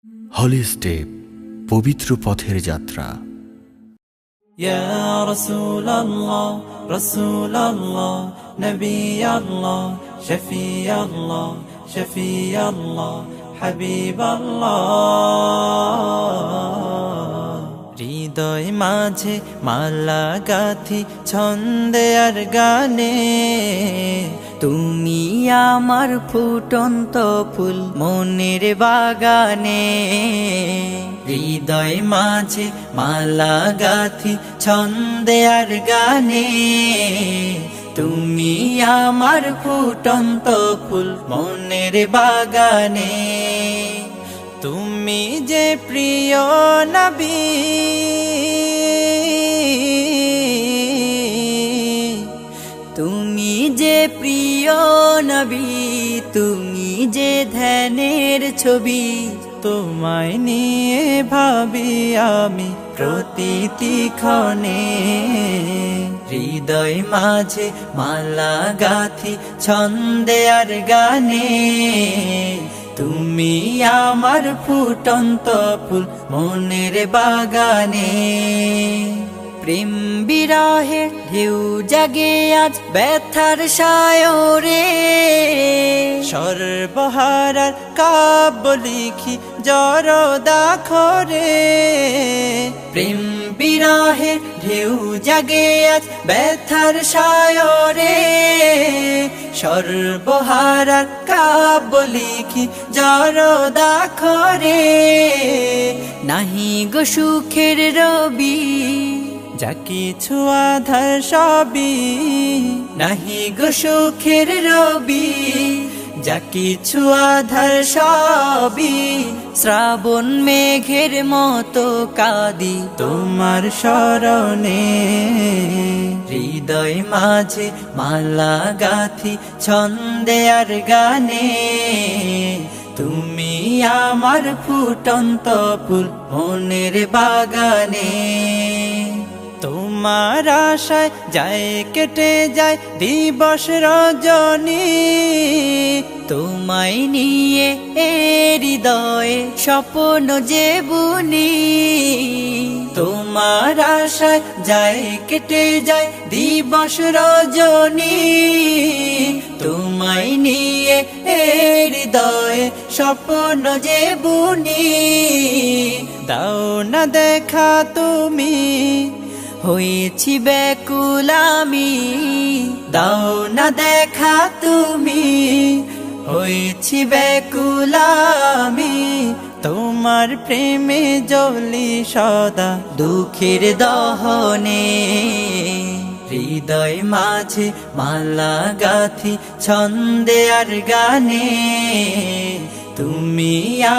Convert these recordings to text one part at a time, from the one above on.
হলি step, পবিত্র পথের যাত্রা। ইয়া রাসূলুল্লাহ রাসূলুল্লাহ নবিয়াল্লাহ শফিয়াল্লাহ শফিয়াল্লাহ হাবিবাল্লাহ। হৃদয় মাঝে মালা গাথি ছন্দে আর গানে, তুমি আমার ফুটন্ত ফুল মনের বাগানে। হৃদয় মাঝে মালা গাথি ছন্দে আর গানে, তুমি আমার ফুটন্ত ফুল মনের বাগানে। তুমি যে প্রিয় নবী, তুমি যে প্রিয় নবী, তুমি যে ধ্যানের ছবি। তোমায় নিয়ে ভাবি আমি প্রতিটি ক্ষণে। হৃদয় মাঝে মালা গাথি ছন্দে আর গানে, তুমি আমার ফুটন্ত ফুল মনের বাগানে। প্রেম বিরহে ঢেউ জাগে আজ ব্যথার সায়রে, সর্বহারার কাব্য লিখি জরদাখরে। প্রেম বিরহে ঢেউ জাগে আজ ব্যথার সায়রে, সর্বহারার কাব্য লিখি জরদাখরে। নাহি গো সুখের রবি, যা কিছু আধার সবই। নাহি গো সুখের রবি, যা কিছু আধার সবই। শ্রাবণ মেঘের মতো কাঁদি তোমার শরণে। হৃদয় মাঝে মালা গাথি ছন্দে আর গানে, তুমি আমার ফুটন্ত ফুল মনের বাগানে। তোমার আশায় যায় কেটে যায় দিবস রজনী, তোমায় নিয়ে হৃদয়ে স্বপ্ন যে বুনি। তোমার আশায় যায় কেটে যায় দিবস রজনী, তোমায় নিয়ে হৃদয়ে স্বপ্ন যে বুনি। দাও না দেখা তুমি, হয়েছি ব্যাকুল আমি। দাও না দেখা তুমি, হয়েছি ব্যাকুল আমি। তোমার প্রেমে জ্বলি সদা দুঃখের দহনে। হৃদয় মাঝে মালা গাথি ছন্দে আর গানে, তুমি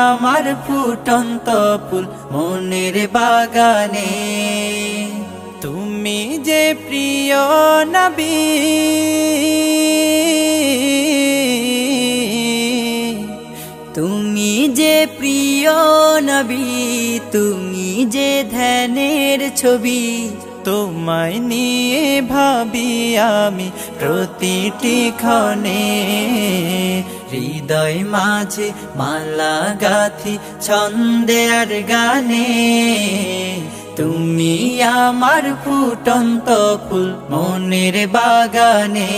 আমার ফুটন্ত ফুল মনের বাগানে। তুমি যে প্রিয় নবী, তুমি যে প্রিয় নবী, তুমি যে ধ্যানের ছবি। তোমায় নিয়ে ভাবি আমি প্রতিটি ক্ষণে। হৃদয় মাঝে মালা গাথি ছন্দে আর গানে, তুমি আমার ফুটন্ত ফুল মনের বাগানে।